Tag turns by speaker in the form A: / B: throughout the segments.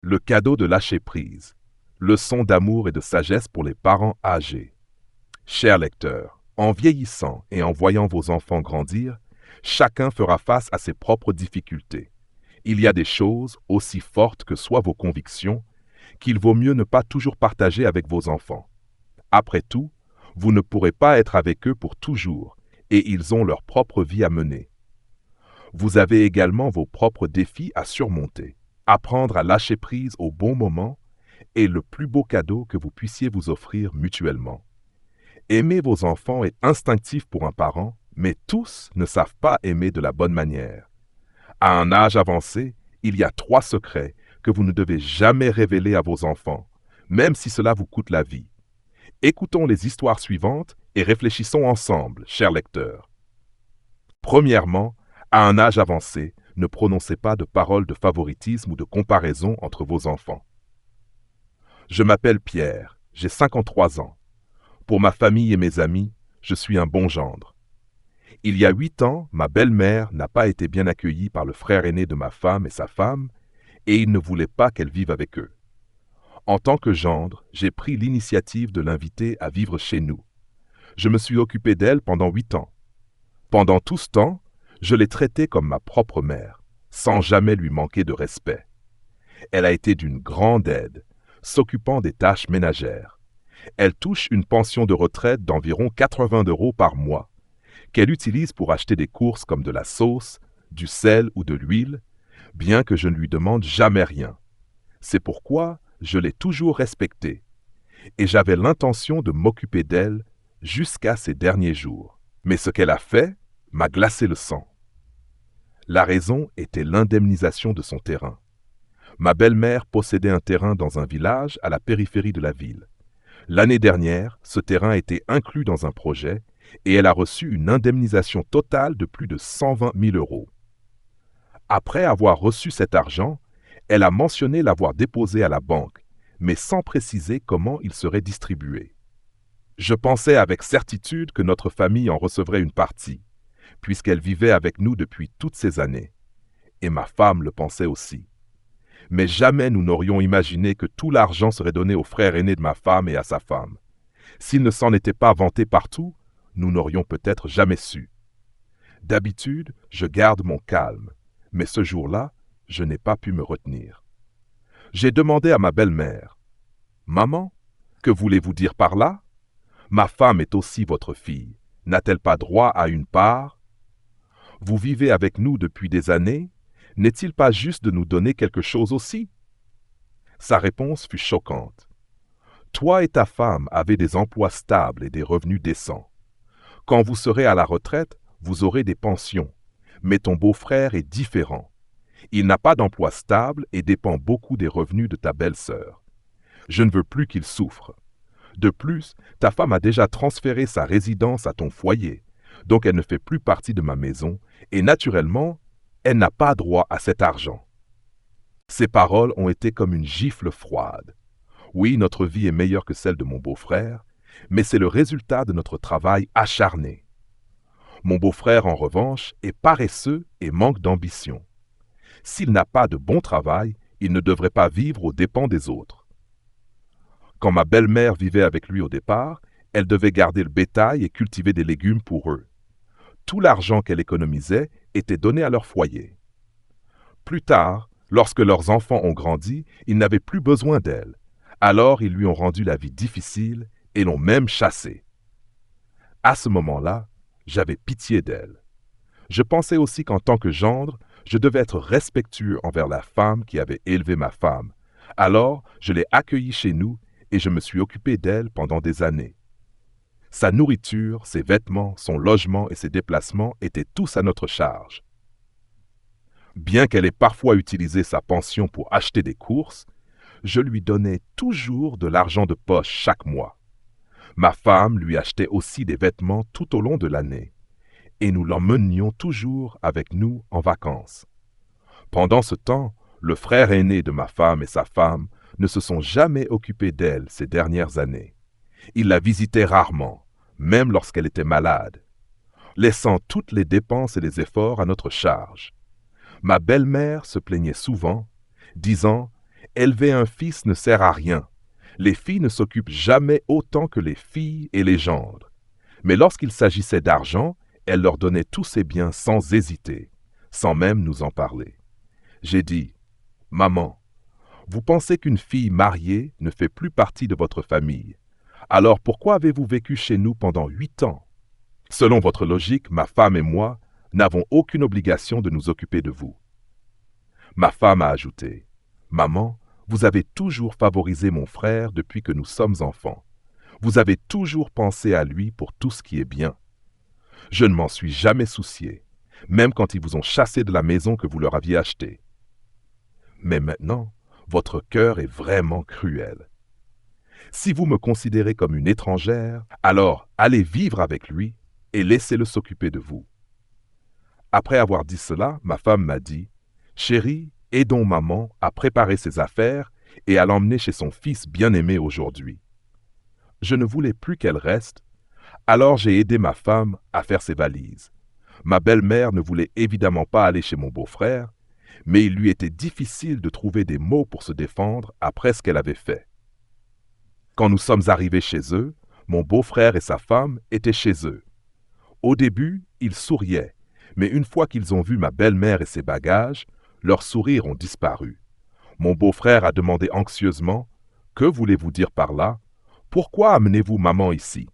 A: Le cadeau de lâcher prise. Leçon d'amour et de sagesse pour les parents âgés. Chers lecteurs, en vieillissant et en voyant vos enfants grandir, chacun fera face à ses propres difficultés. Il y a des choses, aussi fortes que soient vos convictions, qu'il vaut mieux ne pas toujours partager avec vos enfants. Après tout, vous ne pourrez pas être avec eux pour toujours, et ils ont leur propre vie à mener. Vous avez également vos propres défis à surmonter. Apprendre à lâcher prise au bon moment est le plus beau cadeau que vous puissiez vous offrir mutuellement. Aimer vos enfants est instinctif pour un parent, mais tous ne savent pas aimer de la bonne manière. À un âge avancé, il y a 3 secrets que vous ne devez jamais révéler à vos enfants, même si cela vous coûte la vie. Écoutons les histoires suivantes et réfléchissons ensemble, chers lecteurs. Premièrement, à un âge avancé, ne prononcez pas de paroles de favoritisme ou de comparaison entre vos enfants. Je m'appelle Pierre, j'ai 53 ans. Pour ma famille et mes amis, je suis un bon gendre. Il y a 8 ans, ma belle-mère n'a pas été bien accueillie par le frère aîné de ma femme et sa femme, et il ne voulait pas qu'elle vive avec eux. En tant que gendre, j'ai pris l'initiative de l'inviter à vivre chez nous. Je me suis occupé d'elle pendant 8 ans. Pendant tout ce temps, je l'ai traitée comme ma propre mère, sans jamais lui manquer de respect. Elle a été d'une grande aide, s'occupant des tâches ménagères. Elle touche une pension de retraite d'environ 80 € par mois, qu'elle utilise pour acheter des courses comme de la sauce, du sel ou de l'huile, bien que je ne lui demande jamais rien. C'est pourquoi je l'ai toujours respectée, et j'avais l'intention de m'occuper d'elle jusqu'à ses derniers jours. Mais ce qu'elle a fait m'a glacé le sang. La raison était l'indemnisation de son terrain. Ma belle-mère possédait un terrain dans un village à la périphérie de la ville. L'année dernière, ce terrain était inclus dans un projet et elle a reçu une indemnisation totale de plus de 120 000 €. Après avoir reçu cet argent, elle a mentionné l'avoir déposé à la banque, mais sans préciser comment il serait distribué. Je pensais avec certitude que notre famille en recevrait une partie, puisqu'elle vivait avec nous depuis toutes ces années. Et ma femme le pensait aussi. Mais jamais nous n'aurions imaginé que tout l'argent serait donné au frère aîné de ma femme et à sa femme. S'il ne s'en était pas vanté partout, nous n'aurions peut-être jamais su. D'habitude, je garde mon calme, mais ce jour-là, je n'ai pas pu me retenir. J'ai demandé à ma belle-mère, « Maman, que voulez-vous dire par là? Ma femme est aussi votre fille. N'a-t-elle pas droit à une part? Vous vivez avec nous depuis des années. N'est-il pas juste de nous donner quelque chose aussi? » Sa réponse fut choquante. « Toi et ta femme avez des emplois stables et des revenus décents. Quand vous serez à la retraite, vous aurez des pensions. Mais ton beau-frère est différent. Il n'a pas d'emploi stable et dépend beaucoup des revenus de ta belle-sœur. Je ne veux plus qu'il souffre. De plus, ta femme a déjà transféré sa résidence à ton foyer, donc elle ne fait plus partie de ma maison, et naturellement, elle n'a pas droit à cet argent. » Ces paroles ont été comme une gifle froide. Oui, notre vie est meilleure que celle de mon beau-frère, mais c'est le résultat de notre travail acharné. Mon beau-frère, en revanche, est paresseux et manque d'ambition. S'il n'a pas de bon travail, il ne devrait pas vivre aux dépens des autres. Quand ma belle-mère vivait avec lui au départ, elle devait garder le bétail et cultiver des légumes pour eux. Tout l'argent qu'elle économisait était donné à leur foyer. Plus tard, lorsque leurs enfants ont grandi, ils n'avaient plus besoin d'elle. Alors ils lui ont rendu la vie difficile et l'ont même chassée. À ce moment-là, j'avais pitié d'elle. Je pensais aussi qu'en tant que gendre, je devais être respectueux envers la femme qui avait élevé ma femme. Alors, je l'ai accueillie chez nous et je me suis occupé d'elle pendant des années. Sa nourriture, ses vêtements, son logement et ses déplacements étaient tous à notre charge. Bien qu'elle ait parfois utilisé sa pension pour acheter des courses, je lui donnais toujours de l'argent de poche chaque mois. Ma femme lui achetait aussi des vêtements tout au long de l'année, et nous l'emmenions toujours avec nous en vacances. Pendant ce temps, le frère aîné de ma femme et sa femme ne se sont jamais occupés d'elle ces dernières années. Ils la visitaient rarement, même lorsqu'elle était malade, laissant toutes les dépenses et les efforts à notre charge. Ma belle-mère se plaignait souvent, disant Élever un fils ne sert à rien. Les filles ne s'occupent jamais autant que les filles et les gendres. Mais lorsqu'il s'agissait d'argent, elle leur donnait tous ses biens sans hésiter, sans même nous en parler. J'ai dit, « Maman, vous pensez qu'une fille mariée ne fait plus partie de votre famille. Alors pourquoi avez-vous vécu chez nous pendant 8 ans? Selon votre logique, ma femme et moi n'avons aucune obligation de nous occuper de vous. » Ma femme a ajouté, « Maman, vous avez toujours favorisé mon frère depuis que nous sommes enfants. Vous avez toujours pensé à lui pour tout ce qui est bien. Je ne m'en suis jamais soucié, même quand ils vous ont chassé de la maison que vous leur aviez achetée. Mais maintenant, votre cœur est vraiment cruel. Si vous me considérez comme une étrangère, alors allez vivre avec lui et laissez-le s'occuper de vous. » Après avoir dit cela, ma femme m'a dit, « Chérie, aidons maman à préparer ses affaires et à l'emmener chez son fils bien-aimé aujourd'hui. » Je ne voulais plus qu'elle reste, alors j'ai aidé ma femme à faire ses valises. Ma belle-mère ne voulait évidemment pas aller chez mon beau-frère, mais il lui était difficile de trouver des mots pour se défendre après ce qu'elle avait fait. Quand nous sommes arrivés chez eux, mon beau-frère et sa femme étaient chez eux. Au début, ils souriaient, mais une fois qu'ils ont vu ma belle-mère et ses bagages, leurs sourires ont disparu. Mon beau-frère a demandé anxieusement, « Que voulez-vous dire par là? Pourquoi amenez-vous maman ici? »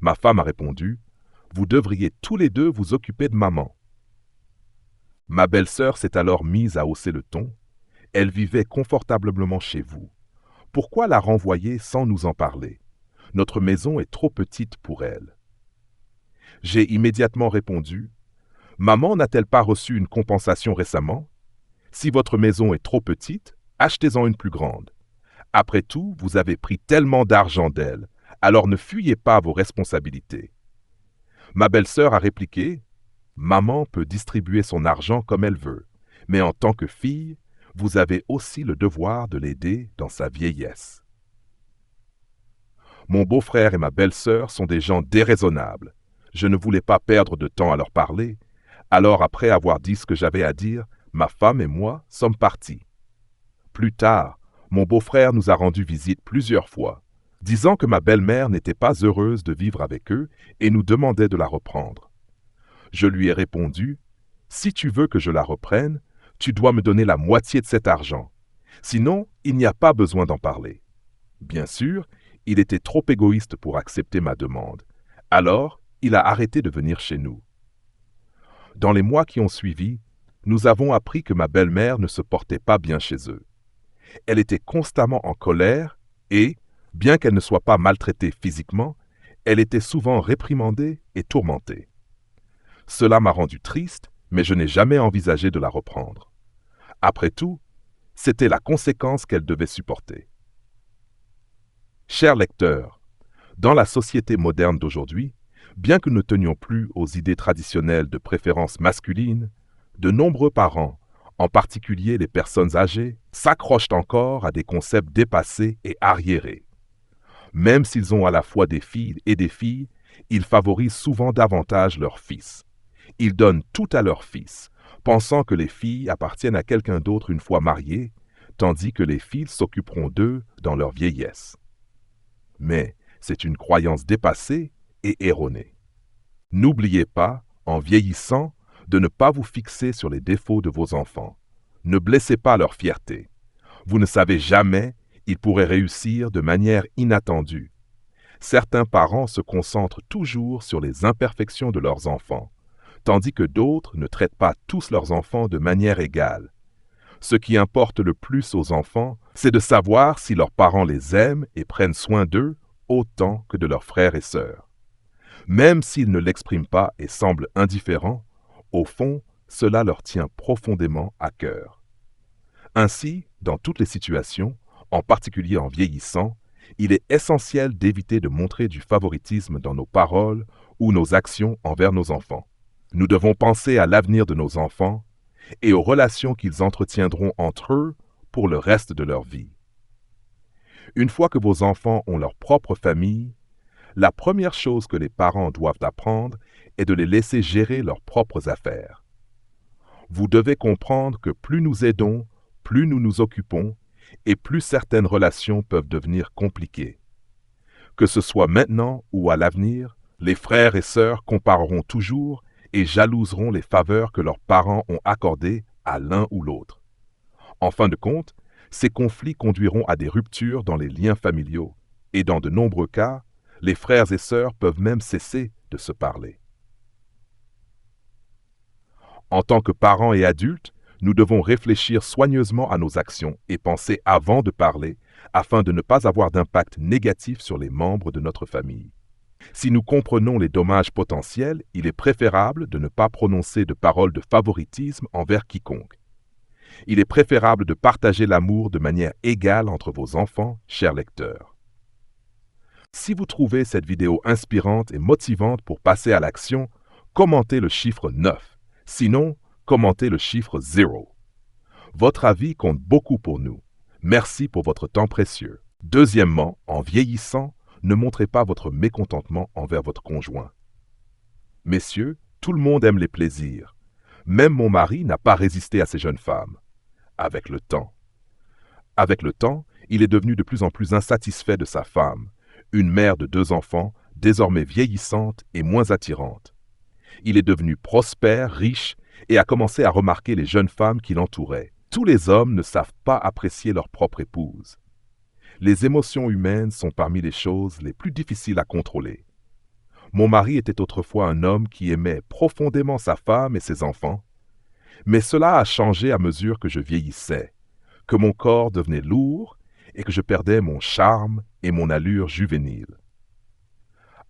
A: Ma femme a répondu, « Vous devriez tous les deux vous occuper de maman. » Ma belle-sœur s'est alors mise à hausser le ton. Elle vivait confortablement chez vous. Pourquoi la renvoyer sans nous en parler? Notre maison est trop petite pour elle. J'ai immédiatement répondu, « Maman n'a-t-elle pas reçu une compensation récemment? Si votre maison est trop petite, achetez-en une plus grande. Après tout, vous avez pris tellement d'argent d'elle, alors ne fuyez pas vos responsabilités. » Ma belle-sœur a répliqué, « Maman peut distribuer son argent comme elle veut, mais en tant que fille, vous avez aussi le devoir de l'aider dans sa vieillesse. » Mon beau-frère et ma belle-sœur sont des gens déraisonnables. Je ne voulais pas perdre de temps à leur parler, alors après avoir dit ce que j'avais à dire, ma femme et moi sommes partis. Plus tard, mon beau-frère nous a rendu visite plusieurs fois, disant que ma belle-mère n'était pas heureuse de vivre avec eux et nous demandait de la reprendre. Je lui ai répondu, « Si tu veux que je la reprenne, tu dois me donner la moitié de cet argent. Sinon, il n'y a pas besoin d'en parler. » Bien sûr, il était trop égoïste pour accepter ma demande. Alors, il a arrêté de venir chez nous. Dans les mois qui ont suivi, nous avons appris que ma belle-mère ne se portait pas bien chez eux. Elle était constamment en colère et, bien qu'elle ne soit pas maltraitée physiquement, elle était souvent réprimandée et tourmentée. Cela m'a rendu triste, mais je n'ai jamais envisagé de la reprendre. Après tout, c'était la conséquence qu'elle devait supporter. Chers lecteurs, dans la société moderne d'aujourd'hui, bien que nous ne tenions plus aux idées traditionnelles de préférence masculine, de nombreux parents, en particulier les personnes âgées, s'accrochent encore à des concepts dépassés et arriérés. Même s'ils ont à la fois des filles et des filles, ils favorisent souvent davantage leurs fils. Ils donnent tout à leurs fils, pensant que les filles appartiennent à quelqu'un d'autre une fois mariées, tandis que les fils s'occuperont d'eux dans leur vieillesse. Mais c'est une croyance dépassée et erronée. N'oubliez pas, en vieillissant, de ne pas vous fixer sur les défauts de vos enfants. Ne blessez pas leur fierté. Vous ne savez jamais, ils pourraient réussir de manière inattendue. Certains parents se concentrent toujours sur les imperfections de leurs enfants, tandis que d'autres ne traitent pas tous leurs enfants de manière égale. Ce qui importe le plus aux enfants, c'est de savoir si leurs parents les aiment et prennent soin d'eux autant que de leurs frères et sœurs. Même s'ils ne l'expriment pas et semblent indifférents, au fond, cela leur tient profondément à cœur. Ainsi, dans toutes les situations, en particulier en vieillissant, il est essentiel d'éviter de montrer du favoritisme dans nos paroles ou nos actions envers nos enfants. Nous devons penser à l'avenir de nos enfants et aux relations qu'ils entretiendront entre eux pour le reste de leur vie. Une fois que vos enfants ont leur propre famille, la première chose que les parents doivent apprendre est de les laisser gérer leurs propres affaires. Vous devez comprendre que plus nous aidons, plus nous nous occupons, et plus certaines relations peuvent devenir compliquées. Que ce soit maintenant ou à l'avenir, les frères et sœurs compareront toujours et jalouseront les faveurs que leurs parents ont accordées à l'un ou l'autre. En fin de compte, ces conflits conduiront à des ruptures dans les liens familiaux, et dans de nombreux cas, les frères et sœurs peuvent même cesser de se parler. En tant que parents et adultes, nous devons réfléchir soigneusement à nos actions et penser avant de parler afin de ne pas avoir d'impact négatif sur les membres de notre famille. Si nous comprenons les dommages potentiels, il est préférable de ne pas prononcer de paroles de favoritisme envers quiconque. Il est préférable de partager l'amour de manière égale entre vos enfants, chers lecteurs. Si vous trouvez cette vidéo inspirante et motivante pour passer à l'action, commentez le chiffre 9. Sinon, commentez le chiffre 0. Votre avis compte beaucoup pour nous. Merci pour votre temps précieux. Deuxièmement, en vieillissant, ne montrez pas votre mécontentement envers votre conjoint. Messieurs, tout le monde aime les plaisirs. Même mon mari n'a pas résisté à ces jeunes femmes. Avec le temps, il est devenu de plus en plus insatisfait de sa femme, une mère de 2 enfants, désormais vieillissante et moins attirante. Il est devenu prospère, riche, et a commencé à remarquer les jeunes femmes qui l'entouraient. Tous les hommes ne savent pas apprécier leur propre épouse. Les émotions humaines sont parmi les choses les plus difficiles à contrôler. Mon mari était autrefois un homme qui aimait profondément sa femme et ses enfants, mais cela a changé à mesure que je vieillissais, que mon corps devenait lourd et que je perdais mon charme et mon allure juvénile.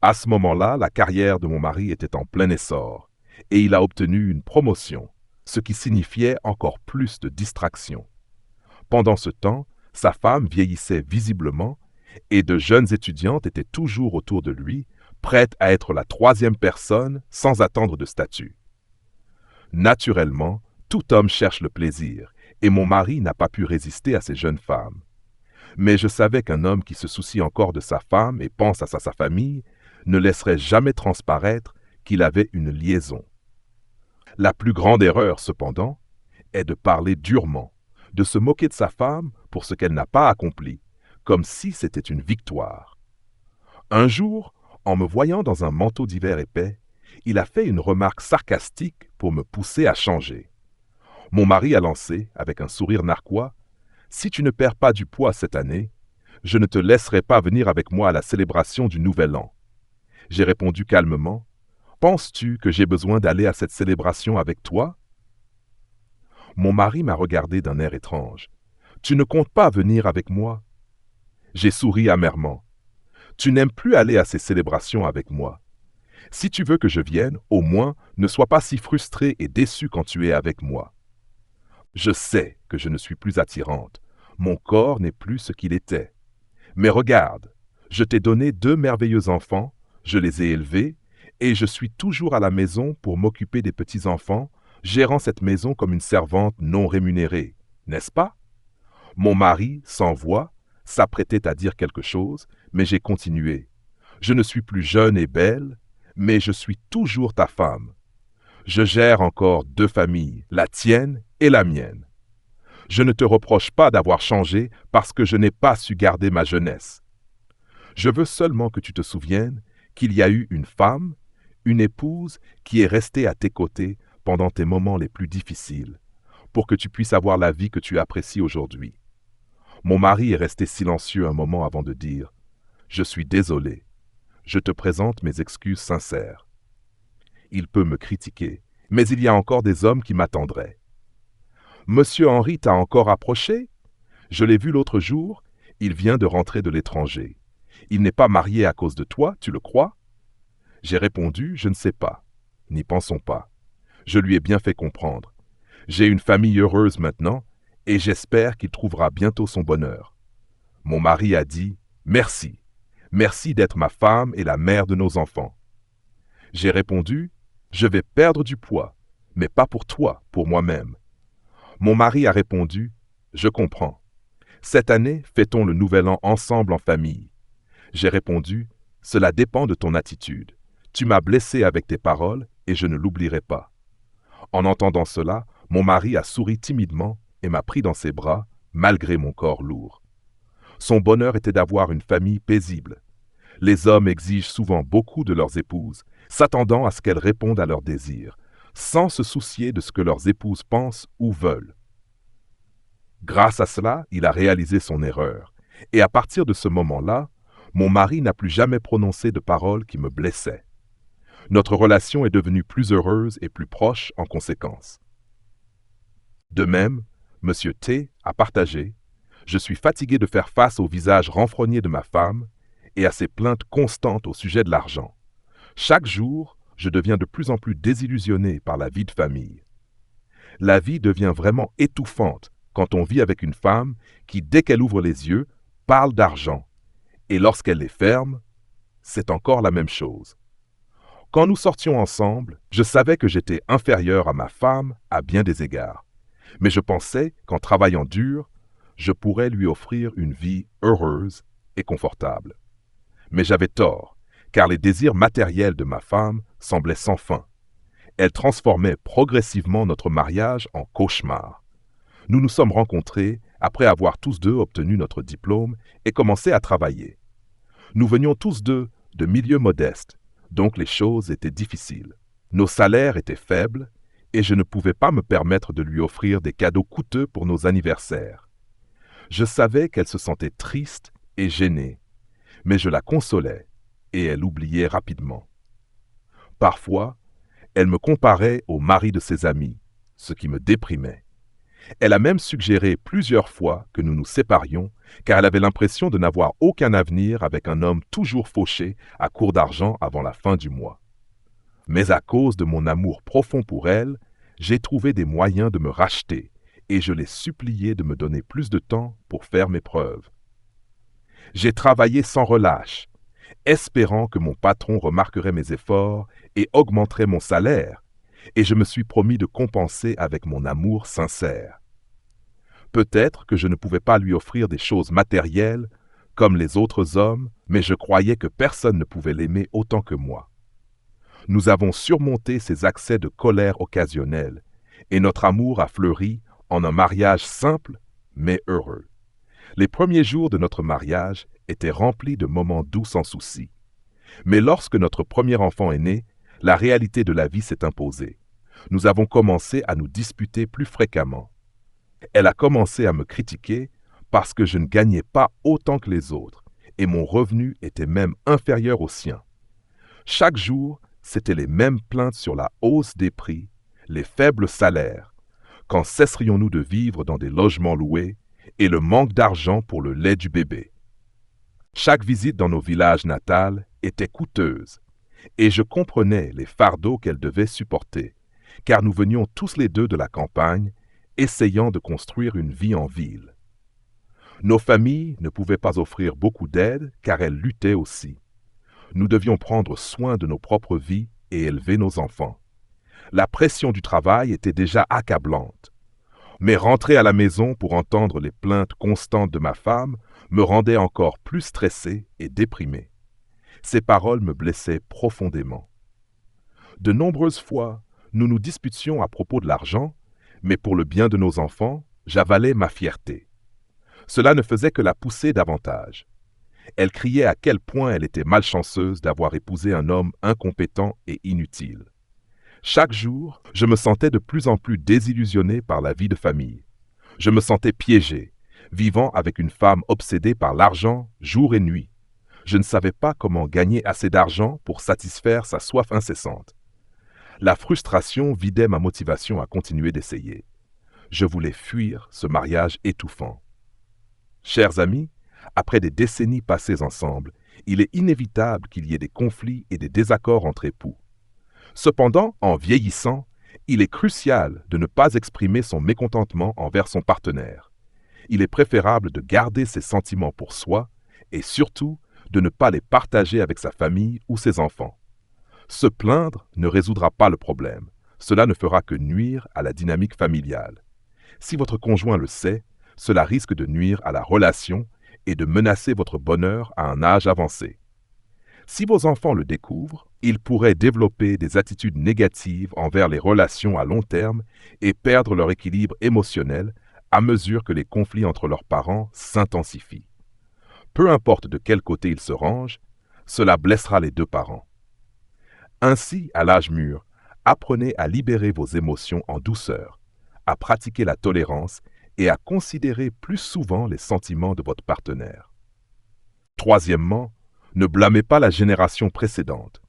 A: À ce moment-là, la carrière de mon mari était en plein essor, et il a obtenu une promotion, ce qui signifiait encore plus de distraction. Pendant ce temps, sa femme vieillissait visiblement, et de jeunes étudiantes étaient toujours autour de lui, prêtes à être la 3e personne sans attendre de statut. Naturellement, tout homme cherche le plaisir, et mon mari n'a pas pu résister à ces jeunes femmes. Mais je savais qu'un homme qui se soucie encore de sa femme et pense à sa famille ne laisserait jamais transparaître qu'il avait une liaison. La plus grande erreur, cependant, est de parler durement, de se moquer de sa femme pour ce qu'elle n'a pas accompli, comme si c'était une victoire. Un jour, en me voyant dans un manteau d'hiver épais, il a fait une remarque sarcastique pour me pousser à changer. Mon mari a lancé, avec un sourire narquois, « Si tu ne perds pas du poids cette année, je ne te laisserai pas venir avec moi à la célébration du Nouvel An. » J'ai répondu calmement, « Penses-tu que j'ai besoin d'aller à cette célébration avec toi ?» Mon mari m'a regardé d'un air étrange. « Tu ne comptes pas venir avec moi ?» J'ai souri amèrement. « Tu n'aimes plus aller à ces célébrations avec moi. Si tu veux que je vienne, au moins, ne sois pas si frustré et déçu quand tu es avec moi. Je sais que je ne suis plus attirante. Mon corps n'est plus ce qu'il était. Mais regarde, je t'ai donné 2 merveilleux enfants, je les ai élevés, et je suis toujours à la maison pour m'occuper des petits-enfants, gérant cette maison comme une servante non rémunérée, n'est-ce pas? Mon mari, sans voix, s'apprêtait à dire quelque chose, mais j'ai continué. Je ne suis plus jeune et belle, mais je suis toujours ta femme. Je gère encore 2 familles, la tienne et la mienne. Je ne te reproche pas d'avoir changé parce que je n'ai pas su garder ma jeunesse. Je veux seulement que tu te souviennes qu'il y a eu une femme, une épouse qui est restée à tes côtés pendant tes moments les plus difficiles, pour que tu puisses avoir la vie que tu apprécies aujourd'hui. Mon mari est resté silencieux un moment avant de dire « Je suis désolé. Je te présente mes excuses sincères. » Il peut me critiquer, mais il y a encore des hommes qui m'attendraient. « Monsieur Henry t'a encore approché? Je l'ai vu l'autre jour, il vient de rentrer de l'étranger. Il n'est pas marié à cause de toi, tu le crois? » J'ai répondu « Je ne sais pas. N'y pensons pas. » Je lui ai bien fait comprendre. J'ai une famille heureuse maintenant, et j'espère qu'il trouvera bientôt son bonheur. Mon mari a dit « Merci. Merci d'être ma femme et la mère de nos enfants. » J'ai répondu « Je vais perdre du poids, mais pas pour toi, pour moi-même. » Mon mari a répondu « Je comprends. Cette année, fêtons le Nouvel An ensemble en famille. » J'ai répondu « Cela dépend de ton attitude. Tu m'as blessé avec tes paroles et je ne l'oublierai pas. » En entendant cela, mon mari a souri timidement et m'a pris dans ses bras, malgré mon corps lourd. Son bonheur était d'avoir une famille paisible. Les hommes exigent souvent beaucoup de leurs épouses, s'attendant à ce qu'elles répondent à leurs désirs, sans se soucier de ce que leurs épouses pensent ou veulent. Grâce à cela, il a réalisé son erreur, et à partir de ce moment-là, mon mari n'a plus jamais prononcé de paroles qui me blessaient. Notre relation est devenue plus heureuse et plus proche en conséquence. De même, M. T a partagé « Je suis fatigué de faire face au visage renfrogné de ma femme et à ses plaintes constantes au sujet de l'argent. Chaque jour, je deviens de plus en plus désillusionné par la vie de famille. La vie devient vraiment étouffante quand on vit avec une femme qui, dès qu'elle ouvre les yeux, parle d'argent, et lorsqu'elle les ferme, c'est encore la même chose. Quand nous sortions ensemble, je savais que j'étais inférieur à ma femme à bien des égards, mais je pensais qu'en travaillant dur, je pourrais lui offrir une vie heureuse et confortable. Mais j'avais tort, car les désirs matériels de ma femme semblaient sans fin. Elle transformait progressivement notre mariage en cauchemar. Nous nous sommes rencontrés après avoir tous deux obtenu notre diplôme et commencé à travailler. Nous venions tous deux de milieux modestes, donc les choses étaient difficiles. Nos salaires étaient faibles et je ne pouvais pas me permettre de lui offrir des cadeaux coûteux pour nos anniversaires. Je savais qu'elle se sentait triste et gênée, mais je la consolais et elle oubliait rapidement. Parfois, elle me comparait au mari de ses amis, ce qui me déprimait. Elle a même suggéré plusieurs fois que nous nous séparions, car elle avait l'impression de n'avoir aucun avenir avec un homme toujours fauché à court d'argent avant la fin du mois. Mais à cause de mon amour profond pour elle, j'ai trouvé des moyens de me racheter et je l'ai supplié de me donner plus de temps pour faire mes preuves. J'ai travaillé sans relâche, espérant que mon patron remarquerait mes efforts et augmenterait mon salaire, et je me suis promis de compenser avec mon amour sincère. Peut-être que je ne pouvais pas lui offrir des choses matérielles comme les autres hommes, mais je croyais que personne ne pouvait l'aimer autant que moi. Nous avons surmonté ces accès de colère occasionnels, et notre amour a fleuri en un mariage simple mais heureux. Les premiers jours de notre mariage étaient remplis de moments doux sans souci. Mais lorsque notre premier enfant est né, la réalité de la vie s'est imposée. Nous avons commencé à nous disputer plus fréquemment. Elle a commencé à me critiquer parce que je ne gagnais pas autant que les autres et mon revenu était même inférieur au sien. Chaque jour, c'étaient les mêmes plaintes sur la hausse des prix, les faibles salaires, quand cesserions-nous de vivre dans des logements loués et le manque d'argent pour le lait du bébé. Chaque visite dans nos villages natals était coûteuse et je comprenais les fardeaux qu'elle devait supporter, car nous venions tous les deux de la campagne, essayant de construire une vie en ville. Nos familles ne pouvaient pas offrir beaucoup d'aide car elles luttaient aussi. Nous devions prendre soin de nos propres vies et élever nos enfants. La pression du travail était déjà accablante. Mais rentrer à la maison pour entendre les plaintes constantes de ma femme me rendait encore plus stressé et déprimé. Ces paroles me blessaient profondément. De nombreuses fois, nous nous disputions à propos de l'argent, mais pour le bien de nos enfants, j'avalais ma fierté. Cela ne faisait que la pousser davantage. Elle criait à quel point elle était malchanceuse d'avoir épousé un homme incompétent et inutile. Chaque jour, je me sentais de plus en plus désillusionné par la vie de famille. Je me sentais piégé, vivant avec une femme obsédée par l'argent jour et nuit. Je ne savais pas comment gagner assez d'argent pour satisfaire sa soif incessante. La frustration vidait ma motivation à continuer d'essayer. Je voulais fuir ce mariage étouffant. Chers amis, après des décennies passées ensemble, il est inévitable qu'il y ait des conflits et des désaccords entre époux. Cependant, en vieillissant, il est crucial de ne pas exprimer son mécontentement envers son partenaire. Il est préférable de garder ses sentiments pour soi et surtout de ne pas les partager avec sa famille ou ses enfants. Se plaindre ne résoudra pas le problème. Cela ne fera que nuire à la dynamique familiale. Si votre conjoint le sait, cela risque de nuire à la relation et de menacer votre bonheur à un âge avancé. Si vos enfants le découvrent, ils pourraient développer des attitudes négatives envers les relations à long terme et perdre leur équilibre émotionnel à mesure que les conflits entre leurs parents s'intensifient. Peu importe de quel côté ils se rangent, cela blessera les deux parents. Ainsi, à l'âge mûr, apprenez à libérer vos émotions en douceur, à pratiquer la tolérance et à considérer plus souvent les sentiments de votre partenaire. Troisièmement, ne blâmez pas la génération précédente.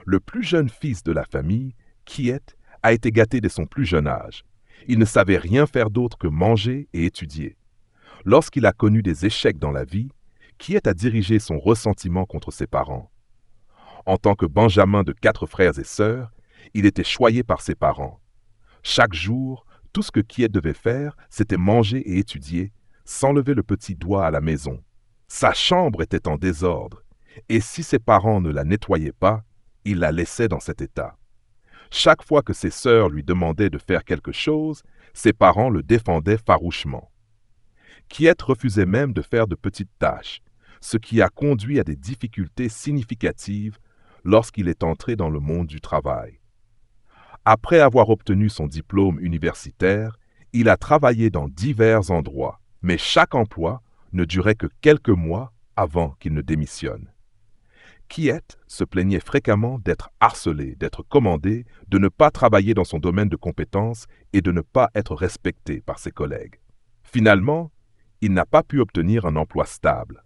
A: Le plus jeune fils de la famille, Kiet, a été gâté dès son plus jeune âge. Il ne savait rien faire d'autre que manger et étudier. Lorsqu'il a connu des échecs dans la vie, Kiet a dirigé son ressentiment contre ses parents. En tant que Benjamin de 4 frères et sœurs, il était choyé par ses parents. Chaque jour, tout ce que Kiet devait faire, c'était manger et étudier, sans lever le petit doigt à la maison. Sa chambre était en désordre, et si ses parents ne la nettoyaient pas, il la laissait dans cet état. Chaque fois que ses sœurs lui demandaient de faire quelque chose, ses parents le défendaient farouchement. Kiet refusait même de faire de petites tâches, ce qui a conduit à des difficultés significatives lorsqu'il est entré dans le monde du travail. Après avoir obtenu son diplôme universitaire, il a travaillé dans divers endroits, mais chaque emploi ne durait que quelques mois avant qu'il ne démissionne. Kiet se plaignait fréquemment d'être harcelé, d'être commandé, de ne pas travailler dans son domaine de compétences et de ne pas être respecté par ses collègues. Finalement, il n'a pas pu obtenir un emploi stable.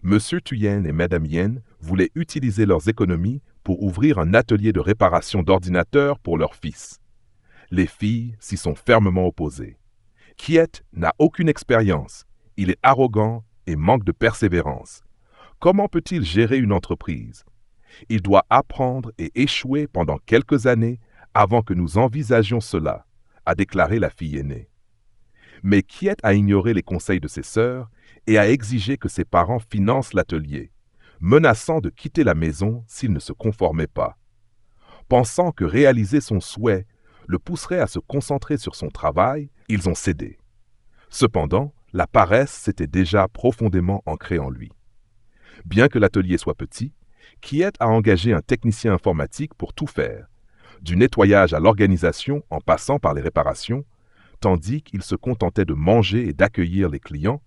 A: Monsieur Thuyen et Madame Yen voulaient utiliser leurs économies pour ouvrir un atelier de réparation d'ordinateurs pour leur fils. Les filles s'y sont fermement opposées. Kiet n'a aucune expérience, il est arrogant et manque de persévérance. Comment peut-il gérer une entreprise? Il doit apprendre et échouer pendant quelques années avant que nous envisagions cela, a déclaré la fille aînée. Mais Kiet a ignoré les conseils de ses sœurs et a exigé que ses parents financent l'atelier, menaçant de quitter la maison s'il ne se conformait pas. Pensant que réaliser son souhait le pousserait à se concentrer sur son travail, ils ont cédé. Cependant, la paresse s'était déjà profondément ancrée en lui. Bien que l'atelier soit petit, Kiet a engagé un technicien informatique pour tout faire, du nettoyage à l'organisation en passant par les réparations, tandis qu'il se contentait de manger et d'accueillir les clients,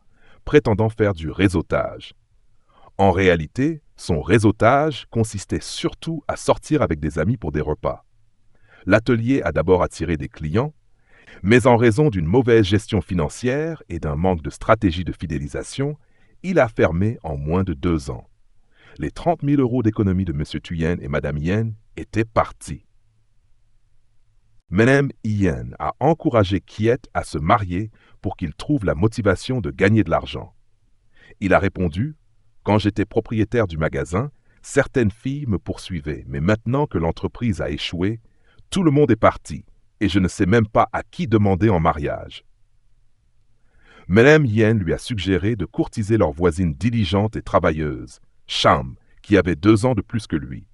A: prétendant faire du réseautage. En réalité, son réseautage consistait surtout à sortir avec des amis pour des repas. L'atelier a d'abord attiré des clients, mais en raison d'une mauvaise gestion financière et d'un manque de stratégie de fidélisation, il a fermé en moins de 2 ans. Les 30 000 € d'économie de M. Thuyen et Mme Yen étaient partis. Mme Yen a encouragé Kiet à se marier pour qu'il trouve la motivation de gagner de l'argent. Il a répondu « Quand j'étais propriétaire du magasin, certaines filles me poursuivaient, mais maintenant que l'entreprise a échoué, tout le monde est parti et je ne sais même pas à qui demander en mariage. » Mme Yen lui a suggéré de courtiser leur voisine diligente et travailleuse, Sham, qui avait 2 ans de plus que lui.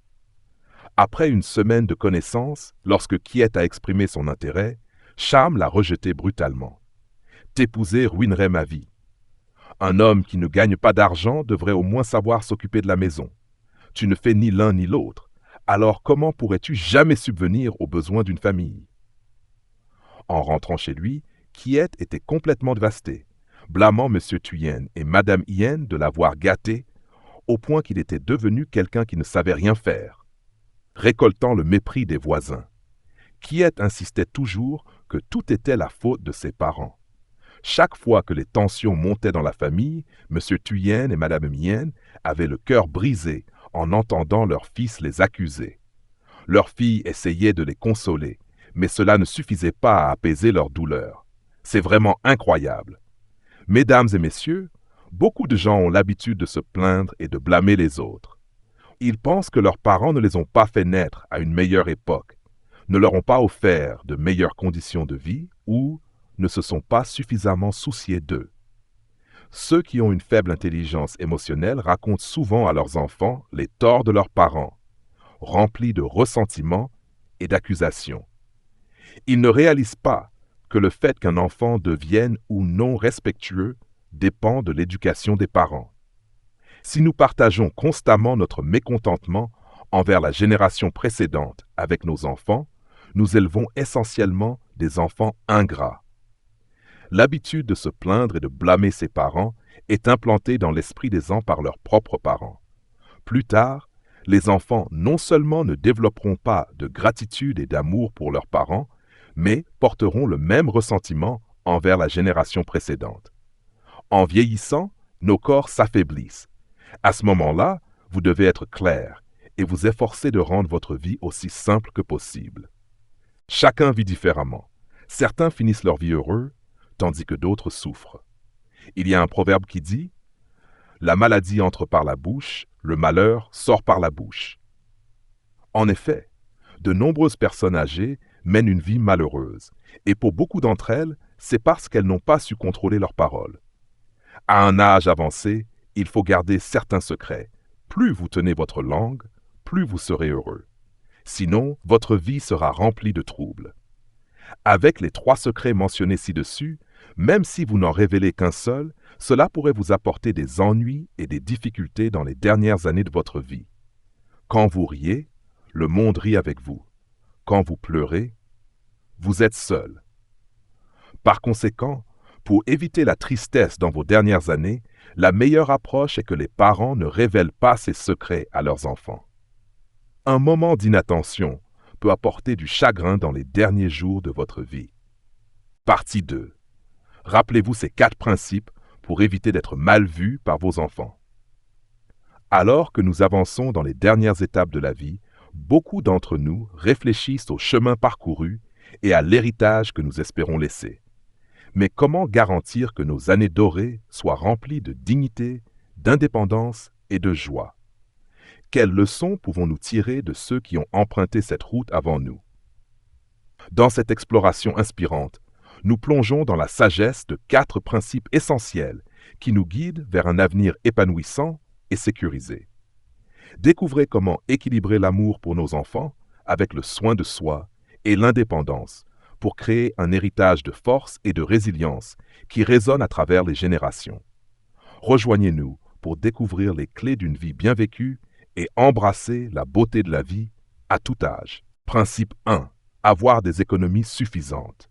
A: Après une semaine de connaissances, lorsque Kiet a exprimé son intérêt, Sham l'a rejeté brutalement. « T'épouser ruinerait ma vie. Un homme qui ne gagne pas d'argent devrait au moins savoir s'occuper de la maison. Tu ne fais ni l'un ni l'autre, alors comment pourrais-tu jamais subvenir aux besoins d'une famille ?» En rentrant chez lui, Kiet était complètement dévasté, blâmant M. Thuyen et Mme Yen de l'avoir gâté au point qu'il était devenu quelqu'un qui ne savait rien faire. Récoltant le mépris des voisins, Kiet insistait toujours que tout était la faute de ses parents. Chaque fois que les tensions montaient dans la famille, M. Thuyen et Mme Yen avaient le cœur brisé en entendant leur fils les accuser. Leur fille essayait de les consoler, mais cela ne suffisait pas à apaiser leur douleur. C'est vraiment incroyable. Mesdames et messieurs, beaucoup de gens ont l'habitude de se plaindre et de blâmer les autres. Ils pensent que leurs parents ne les ont pas fait naître à une meilleure époque, ne leur ont pas offert de meilleures conditions de vie ou ne se sont pas suffisamment souciés d'eux. Ceux qui ont une faible intelligence émotionnelle racontent souvent à leurs enfants les torts de leurs parents, remplis de ressentiment et d'accusations. Ils ne réalisent pas que le fait qu'un enfant devienne ou non respectueux dépend de l'éducation des parents. Si nous partageons constamment notre mécontentement envers la génération précédente avec nos enfants, nous élevons essentiellement des enfants ingrats. L'habitude de se plaindre et de blâmer ses parents est implantée dans l'esprit des enfants par leurs propres parents. Plus tard, les enfants non seulement ne développeront pas de gratitude et d'amour pour leurs parents, mais porteront le même ressentiment envers la génération précédente. En vieillissant, nos corps s'affaiblissent. À ce moment-là, vous devez être clair et vous efforcer de rendre votre vie aussi simple que possible. Chacun vit différemment. Certains finissent leur vie heureux, tandis que d'autres souffrent. Il y a un proverbe qui dit « La maladie entre par la bouche, le malheur sort par la bouche ». En effet, de nombreuses personnes âgées mènent une vie malheureuse, et pour beaucoup d'entre elles, c'est parce qu'elles n'ont pas su contrôler leurs paroles. À un âge avancé, il faut garder certains secrets. Plus vous tenez votre langue, plus vous serez heureux. Sinon, votre vie sera remplie de troubles. Avec les 3 secrets mentionnés ci-dessus, même si vous n'en révélez qu'un seul, cela pourrait vous apporter des ennuis et des difficultés dans les dernières années de votre vie. Quand vous riez, le monde rit avec vous. Quand vous pleurez, vous êtes seul. Par conséquent, pour éviter la tristesse dans vos dernières années, la meilleure approche est que les parents ne révèlent pas ces secrets à leurs enfants. Un moment d'inattention peut apporter du chagrin dans les derniers jours de votre vie. Partie 2. Rappelez-vous ces 4 principes pour éviter d'être mal vu par vos enfants. Alors que nous avançons dans les dernières étapes de la vie, beaucoup d'entre nous réfléchissent au chemin parcouru et à l'héritage que nous espérons laisser. Mais comment garantir que nos années dorées soient remplies de dignité, d'indépendance et de joie? Quelles leçons pouvons-nous tirer de ceux qui ont emprunté cette route avant nous? Dans cette exploration inspirante, nous plongeons dans la sagesse de 4 principes essentiels qui nous guident vers un avenir épanouissant et sécurisé. Découvrez comment équilibrer l'amour pour nos enfants avec le soin de soi et l'indépendance pour créer un héritage de force et de résilience qui résonne à travers les générations. Rejoignez-nous pour découvrir les clés d'une vie bien vécue et embrasser la beauté de la vie à tout âge. Principe 1. Avoir des économies suffisantes.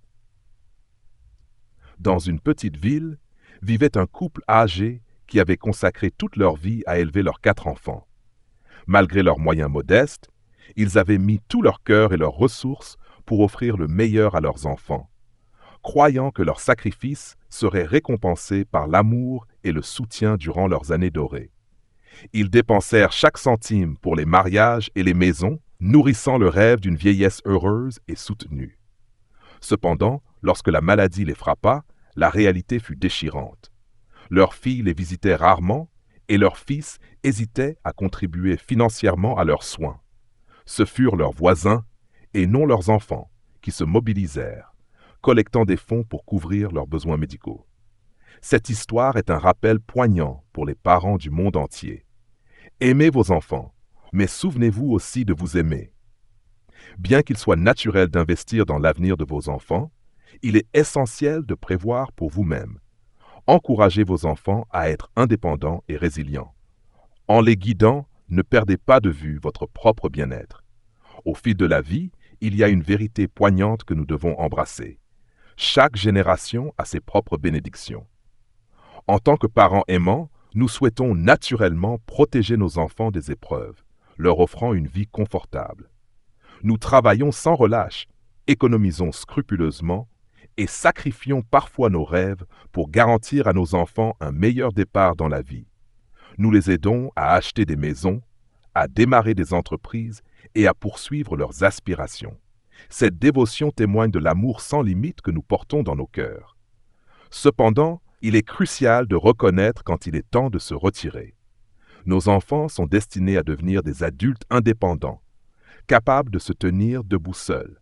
A: Dans une petite ville, vivait un couple âgé qui avait consacré toute leur vie à élever leurs 4 enfants. Malgré leurs moyens modestes, ils avaient mis tout leur cœur et leurs ressources pour offrir le meilleur à leurs enfants, croyant que leur sacrifice serait récompensé par l'amour et le soutien durant leurs années dorées. Ils dépensèrent chaque centime pour les mariages et les maisons, nourrissant le rêve d'une vieillesse heureuse et soutenue. Cependant, lorsque la maladie les frappa, la réalité fut déchirante. Leurs filles les visitaient rarement et leurs fils hésitaient à contribuer financièrement à leurs soins. Ce furent leurs voisins, et non leurs enfants, qui se mobilisèrent, collectant des fonds pour couvrir leurs besoins médicaux. Cette histoire est un rappel poignant pour les parents du monde entier. Aimez vos enfants, mais souvenez-vous aussi de vous aimer. Bien qu'il soit naturel d'investir dans l'avenir de vos enfants, il est essentiel de prévoir pour vous-même. Encouragez vos enfants à être indépendants et résilients. En les guidant, ne perdez pas de vue votre propre bien-être. Au fil de la vie, il y a une vérité poignante que nous devons embrasser. Chaque génération a ses propres bénédictions. En tant que parents aimants, nous souhaitons naturellement protéger nos enfants des épreuves, leur offrant une vie confortable. Nous travaillons sans relâche, économisons scrupuleusement et sacrifions parfois nos rêves pour garantir à nos enfants un meilleur départ dans la vie. Nous les aidons à acheter des maisons, à démarrer des entreprises et à poursuivre leurs aspirations. Cette dévotion témoigne de l'amour sans limite que nous portons dans nos cœurs. Cependant, il est crucial de reconnaître quand il est temps de se retirer. Nos enfants sont destinés à devenir des adultes indépendants, capables de se tenir debout seuls.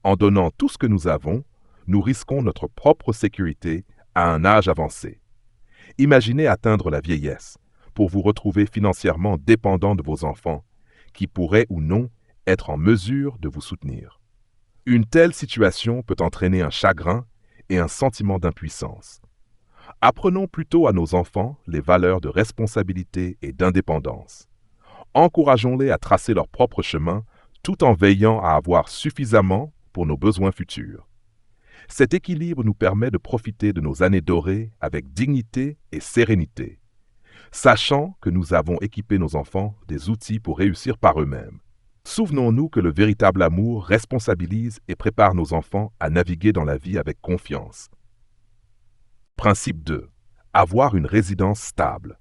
A: En donnant tout ce que nous avons, nous risquons notre propre sécurité à un âge avancé. Imaginez atteindre la vieillesse pour vous retrouver financièrement dépendant de vos enfants, qui pourraient ou non être en mesure de vous soutenir. Une telle situation peut entraîner un chagrin et un sentiment d'impuissance. Apprenons plutôt à nos enfants les valeurs de responsabilité et d'indépendance. Encourageons-les à tracer leur propre chemin tout en veillant à avoir suffisamment pour nos besoins futurs. Cet équilibre nous permet de profiter de nos années dorées avec dignité et sérénité, sachant que nous avons équipé nos enfants des outils pour réussir par eux-mêmes. Souvenons-nous que le véritable amour responsabilise et prépare nos enfants à naviguer dans la vie avec confiance. Principe 2. Avoir une résidence stable.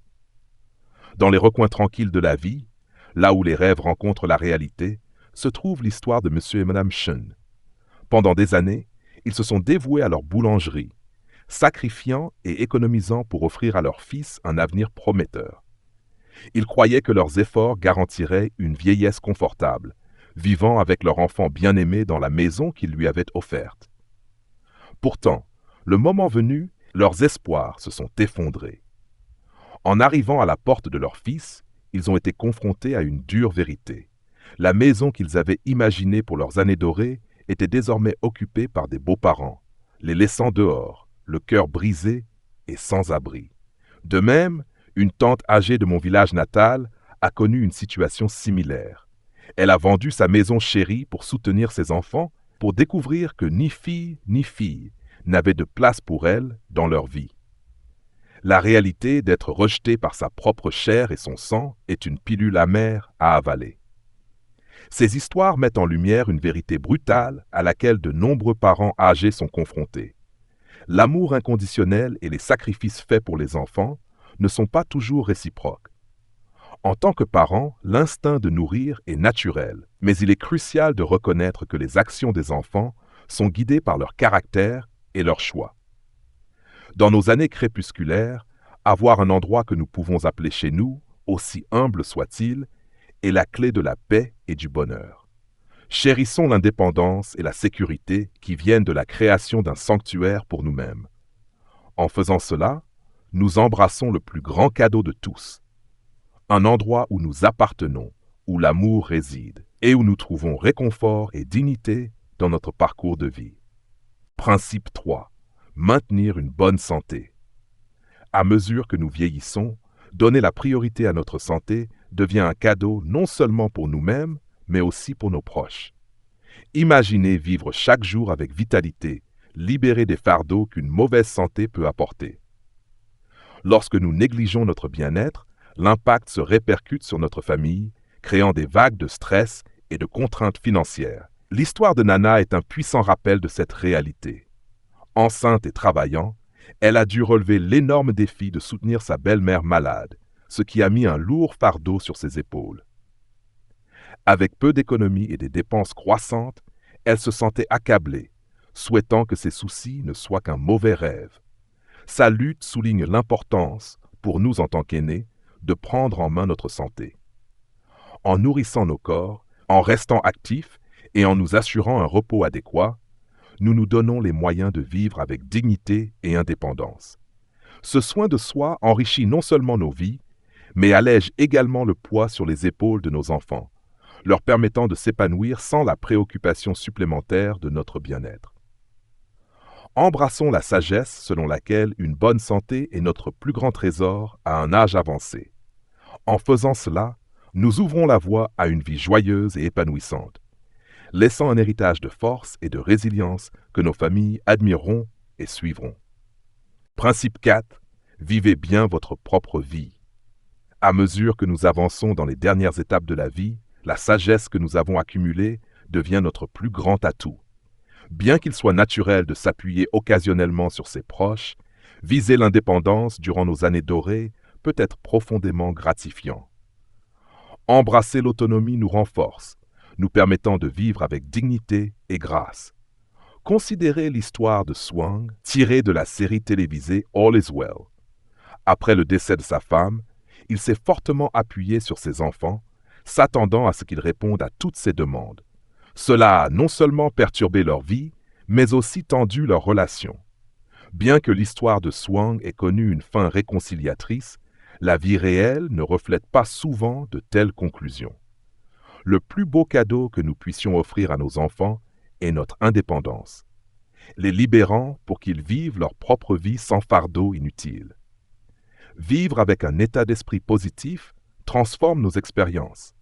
A: Dans les recoins tranquilles de la vie, là où les rêves rencontrent la réalité, se trouve l'histoire de M. et Mme Shun. Pendant des années, ils se sont dévoués à leur boulangerie, sacrifiant et économisant pour offrir à leur fils un avenir prometteur. Ils croyaient que leurs efforts garantiraient une vieillesse confortable, vivant avec leur enfant bien-aimé dans la maison qu'ils lui avaient offerte. Pourtant, le moment venu, leurs espoirs se sont effondrés. En arrivant à la porte de leur fils, ils ont été confrontés à une dure vérité. La maison qu'ils avaient imaginée pour leurs années dorées était désormais occupée par des beaux-parents, les laissant dehors, le cœur brisé et sans abri. De même, une tante âgée de mon village natal a connu une situation similaire. Elle a vendu sa maison chérie pour soutenir ses enfants, pour découvrir que ni fille n'avaient de place pour elle dans leur vie. La réalité d'être rejetée par sa propre chair et son sang est une pilule amère à avaler. Ces histoires mettent en lumière une vérité brutale à laquelle de nombreux parents âgés sont confrontés. L'amour inconditionnel et les sacrifices faits pour les enfants ne sont pas toujours réciproques. En tant que parent, l'instinct de nourrir est naturel, mais il est crucial de reconnaître que les actions des enfants sont guidées par leur caractère et leurs choix. Dans nos années crépusculaires, avoir un endroit que nous pouvons appeler chez nous, aussi humble soit-il, est la clé de la paix et du bonheur. Chérissons l'indépendance et la sécurité qui viennent de la création d'un sanctuaire pour nous-mêmes. En faisant cela, nous embrassons le plus grand cadeau de tous, un endroit où nous appartenons, où l'amour réside et où nous trouvons réconfort et dignité dans notre parcours de vie. Principe 3. Maintenir une bonne santé. À mesure que nous vieillissons, donner la priorité à notre santé devient un cadeau non seulement pour nous-mêmes, mais aussi pour nos proches. Imaginez vivre chaque jour avec vitalité, libéré des fardeaux qu'une mauvaise santé peut apporter. Lorsque nous négligeons notre bien-être, l'impact se répercute sur notre famille, créant des vagues de stress et de contraintes financières. L'histoire de Nana est un puissant rappel de cette réalité. Enceinte et travaillant, elle a dû relever l'énorme défi de soutenir sa belle-mère malade, ce qui a mis un lourd fardeau sur ses épaules. Avec peu d'économies et des dépenses croissantes, elle se sentait accablée, souhaitant que ses soucis ne soient qu'un mauvais rêve. Sa lutte souligne l'importance, pour nous en tant qu'aînés, de prendre en main notre santé. En nourrissant nos corps, en restant actifs et en nous assurant un repos adéquat, nous nous donnons les moyens de vivre avec dignité et indépendance. Ce soin de soi enrichit non seulement nos vies, mais allège également le poids sur les épaules de nos enfants, leur permettant de s'épanouir sans la préoccupation supplémentaire de notre bien-être. Embrassons la sagesse selon laquelle une bonne santé est notre plus grand trésor à un âge avancé. En faisant cela, nous ouvrons la voie à une vie joyeuse et épanouissante, laissant un héritage de force et de résilience que nos familles admireront et suivront. Principe 4. Vivez bien votre propre vie. À mesure que nous avançons dans les dernières étapes de la vie, la sagesse que nous avons accumulée devient notre plus grand atout. Bien qu'il soit naturel de s'appuyer occasionnellement sur ses proches, viser l'indépendance durant nos années dorées peut être profondément gratifiant. Embrasser l'autonomie nous renforce, nous permettant de vivre avec dignité et grâce. Considérez l'histoire de Swang tirée de la série télévisée All Is Well. Après le décès de sa femme, il s'est fortement appuyé sur ses enfants, s'attendant à ce qu'ils répondent à toutes ses demandes. Cela a non seulement perturbé leur vie, mais aussi tendu leur relation. Bien que l'histoire de Swang ait connu une fin réconciliatrice, la vie réelle ne reflète pas souvent de telles conclusions. Le plus beau cadeau que nous puissions offrir à nos enfants est notre indépendance, les libérant pour qu'ils vivent leur propre vie sans fardeau inutile. Vivre avec un état d'esprit positif transforme nos expériences.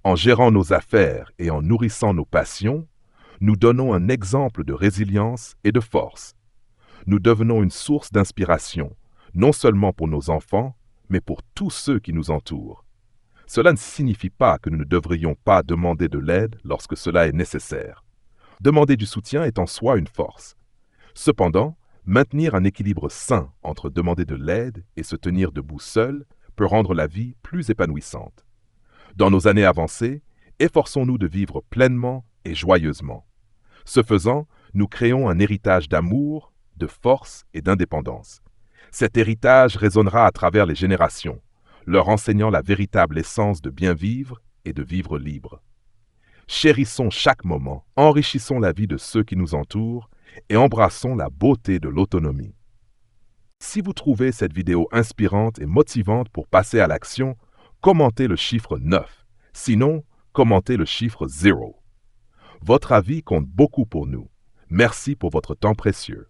A: En gérant nos affaires et en nourrissant nos passions, Nous donnons un exemple de résilience et de force. Nous devenons une source d'inspiration, non seulement pour nos enfants, mais pour tous ceux qui nous entourent. Cela ne signifie pas que nous ne devrions pas demander de l'aide lorsque cela est nécessaire. Demander du soutien est en soi une force. Cependant, maintenir un équilibre sain entre demander de l'aide et se tenir debout seul peut rendre la vie plus épanouissante. Dans nos années avancées, efforçons-nous de vivre pleinement et joyeusement. Ce faisant, nous créons un héritage d'amour, de force et d'indépendance. Cet héritage résonnera à travers les générations, leur enseignant la véritable essence de bien vivre et de vivre libre. Chérissons chaque moment, enrichissons la vie de ceux qui nous entourent et embrassons la beauté de l'autonomie. Si vous trouvez cette vidéo inspirante et motivante pour passer à l'action, commentez le chiffre 9. Sinon, commentez le chiffre 0. Votre avis compte beaucoup pour nous. Merci pour votre temps précieux.